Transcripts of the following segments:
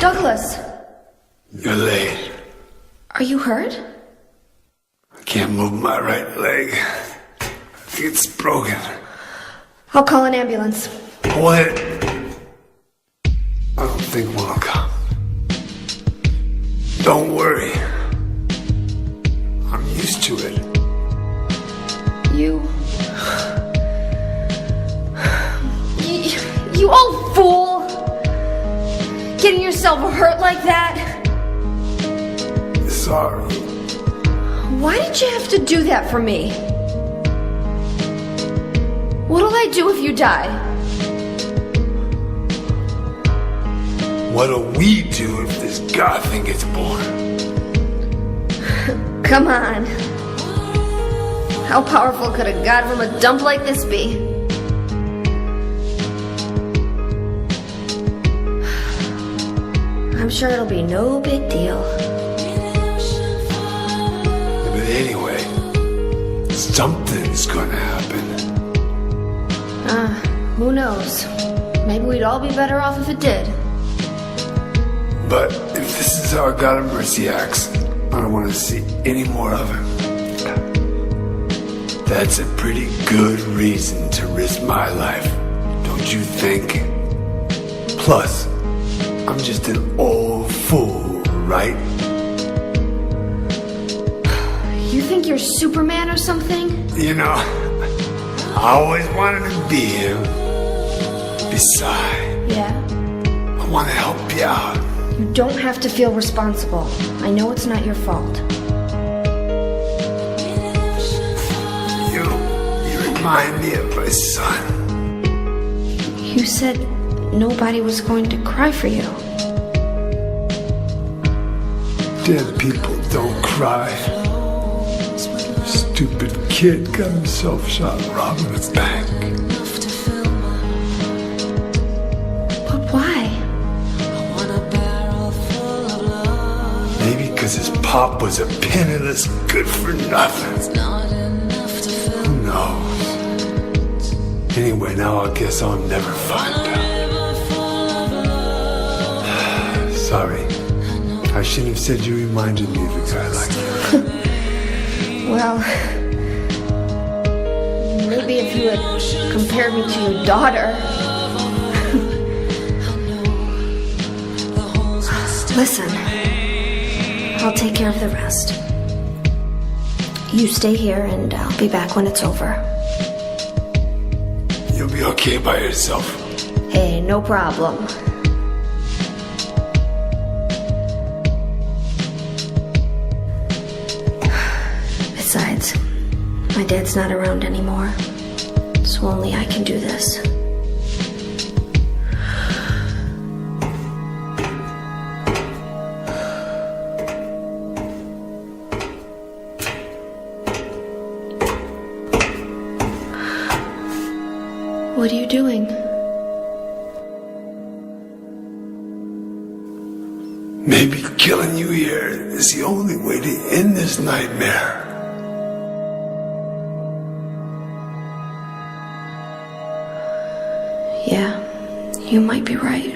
Douglas! You're late. Are you hurt? I can't move my right leg. It's broken. I'll call an ambulance. What? I don't think one will come. Don't worry. I'm used to it. You old fool! Getting yourself hurt like that? Sorry. Why did you have to do that for me? What'll I do if you die? What'll we do if this god thing gets born? Come on. How powerful could a god from a dump like this be? I'm sure it'll be no big deal. But anyway, something's gonna happen. Who knows? Maybe we'd all be better off if it did. But if this is how a god of mercy acts, I don't want to see any more of him. That's a pretty good reason to risk my life, don't you think? Plus, I'm just an old fool, right? You think you're Superman or something? You know, I always wanted to be him. Besides, Yeah? I want to help you out. You don't have to feel responsible. I know it's not your fault. You remind me of my son. You said nobody was going to cry for you. Dead people don't cry. Stupid kid got himself shot robbing a bank. But why? Maybe because his pop was a penniless good-for-nothing. Who knows? Anyway, now I guess I'll never find out. Sorry. I shouldn't have said you reminded me of a guy like you. Well, maybe if you had compared me to your daughter. Listen, I'll take care of the rest. You stay here and I'll be back when it's over. You'll be okay by yourself. Hey, no problem. Besides, my dad's not around anymore, so only I can do this. What are you doing? Maybe killing you here is the only way to end this nightmare. Yeah, you might be right.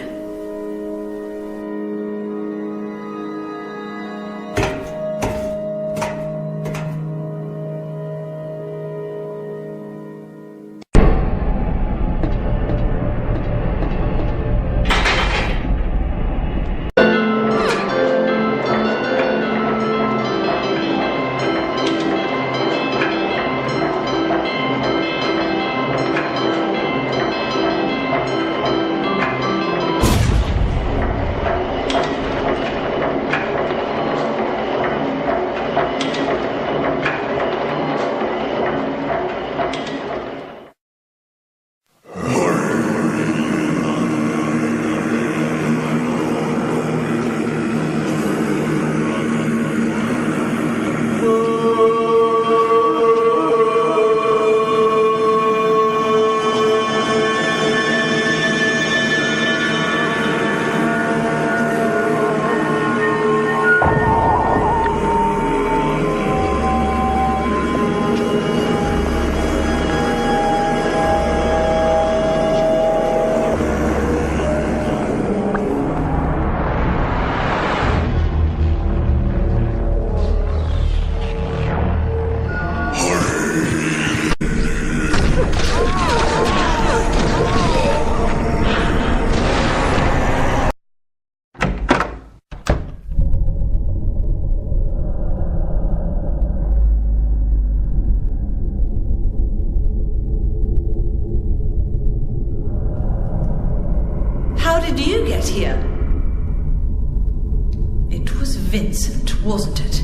Vincent, wasn't it?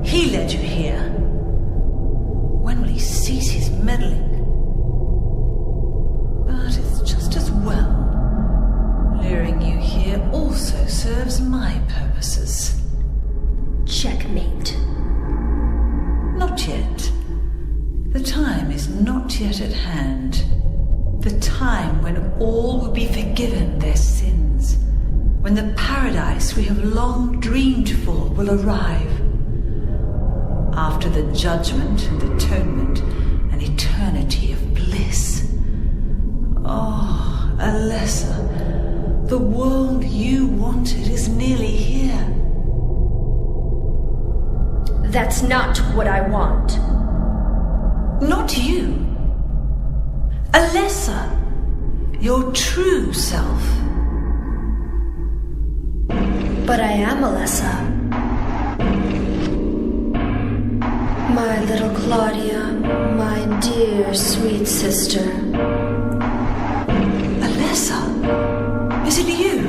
He led you here. When will he cease his meddling? But it's just as well. Luring you here also serves my purposes. Checkmate. Not yet. The time is not yet at hand. The time when all will be forgiven their sins. When the paradise we have long dreamed for will arrive. After the judgment and atonement, an eternity of bliss. Oh, Alessa, the world you wanted is nearly here. That's not what I want. Not you. Alessa, your true self. But I am Alessa. My little Claudia, my dear sweet sister. Alessa, is it you?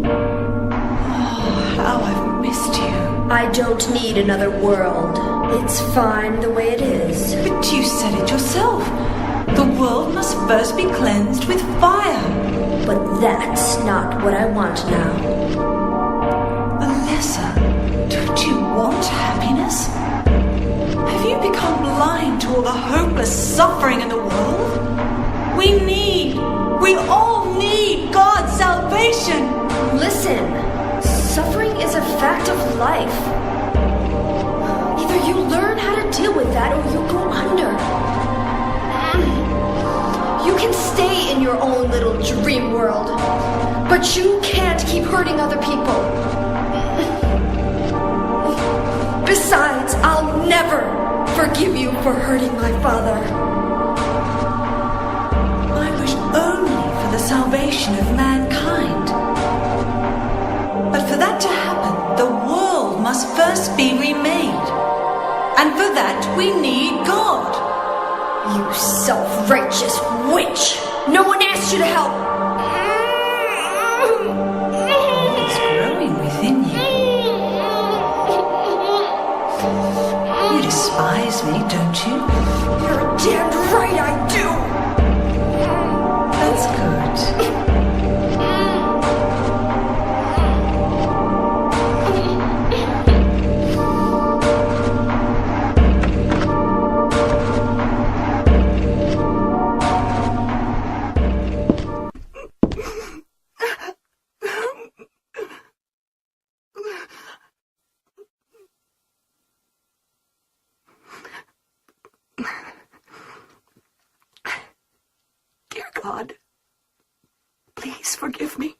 Oh, how I've missed you. I don't need another world. It's fine the way it is. But you said it yourself. The world must first be cleansed with fire. But that's not what I want now. Alessa, don't you want happiness? Have you become blind to all the hopeless suffering in the world? We all need God's salvation. Listen, suffering is a fact of life. Either you learn how to deal with that or you go under. You can stay in your own little dream world, but you can't keep hurting other people. Besides, I'll never forgive you for hurting my father. I wish only for the salvation of mankind. But for that to happen, the world must first be remade. And for that, we need God. You self-righteous witch! No one asked you to help! It's growing within you. You despise me, don't you? You're damned right I do! That's good. Dear God, please forgive me.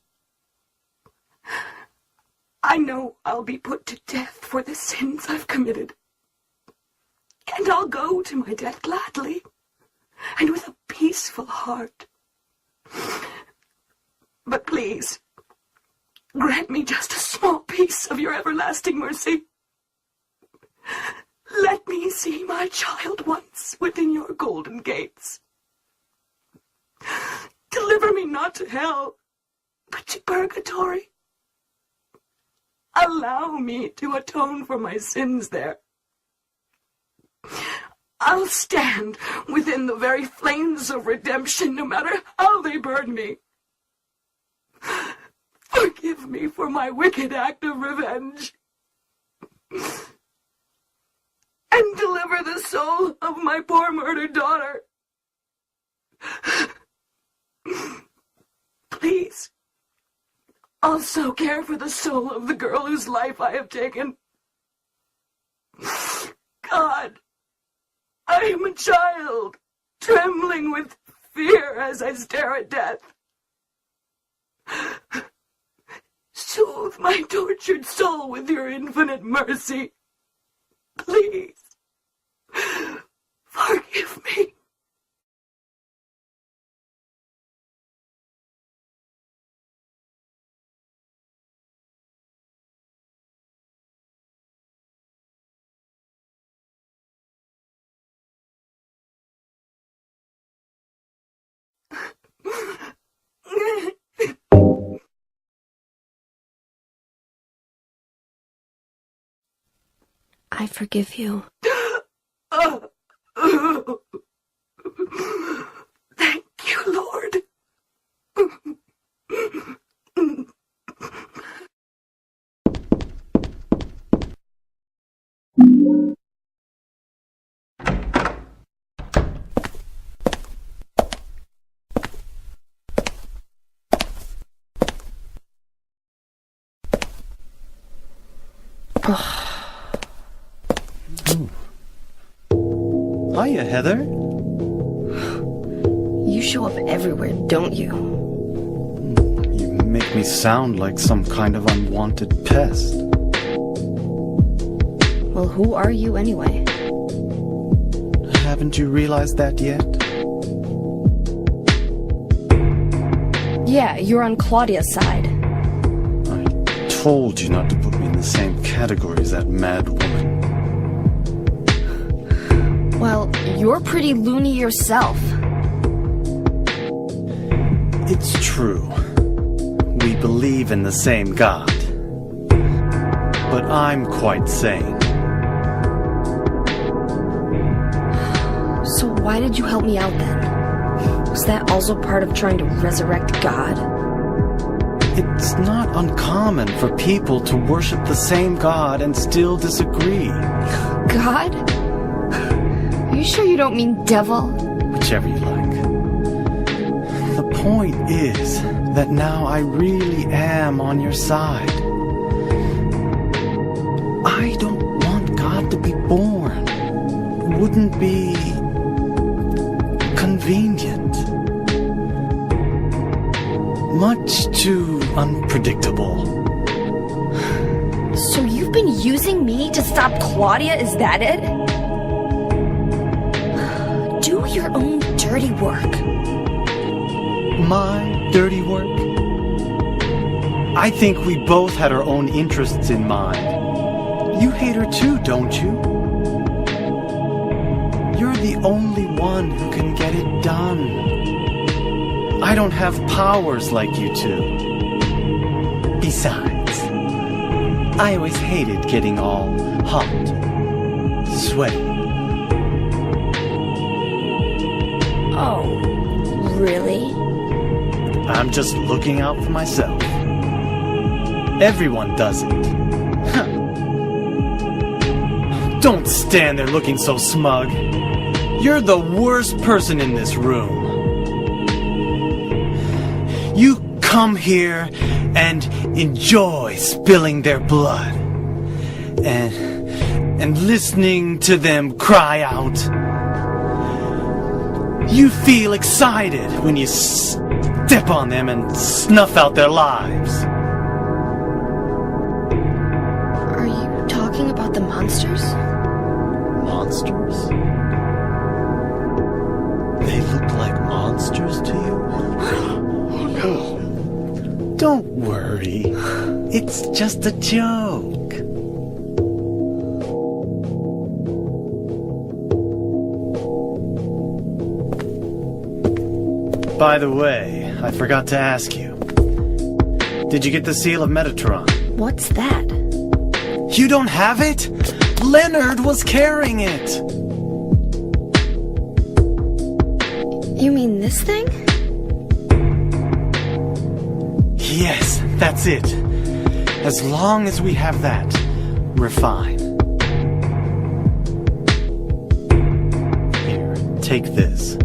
I know I'll be put to death for the sins I've committed. And I'll go to my death gladly and with a peaceful heart. But please, grant me just a small piece of your everlasting mercy. Let me see my child once within your golden gates. Deliver me not to hell, but to purgatory. Allow me to atone for my sins there. I'll stand within the very flames of redemption, no matter how they burn me. Forgive me for my wicked act of revenge. And deliver the soul of my poor murdered daughter. Please, also care for the soul of the girl whose life I have taken. God, I am a child, trembling with fear as I stare at death. Soothe my tortured soul with your infinite mercy. Please, forgive me. I forgive you. Thank you, Lord. Hiya, Heather. You show up everywhere, don't you? You make me sound like some kind of unwanted pest. Well, who are you anyway? Haven't you realized that yet? Yeah, you're on Claudia's side. I told you not to put me in the same category as that mad woman. Well, you're pretty loony yourself. It's true. We believe in the same God. But I'm quite sane. So why did you help me out then? Was that also part of trying to resurrect God? It's not uncommon for people to worship the same God and still disagree. God? Are you sure you don't mean devil? Whichever you like. The point is that now I really am on your side. I don't want God to be born. Wouldn't be convenient. Much too unpredictable. So you've been using me to stop Claudia, is that it? Do your own dirty work. My dirty work? I think we both had our own interests in mind. You hate her too, don't you? You're the only one who can get it done. I don't have powers like you two. Besides, I always hated getting all hot, sweaty. Oh, really? I'm just looking out for myself. Everyone does it. Huh. Don't stand there looking so smug. You're the worst person in this room. You come here and enjoy spilling their blood and listening to them cry out. You feel excited when you step on them and snuff out their lives. Are you talking about the monsters? Monsters? They look like monsters to you? Oh, don't worry. It's just a joke. By the way, I forgot to ask you. Did you get the seal of Metatron? What's that? You don't have it? Leonard was carrying it. You mean this thing? Yes, that's it. As long as we have that, we're fine. Here, take this.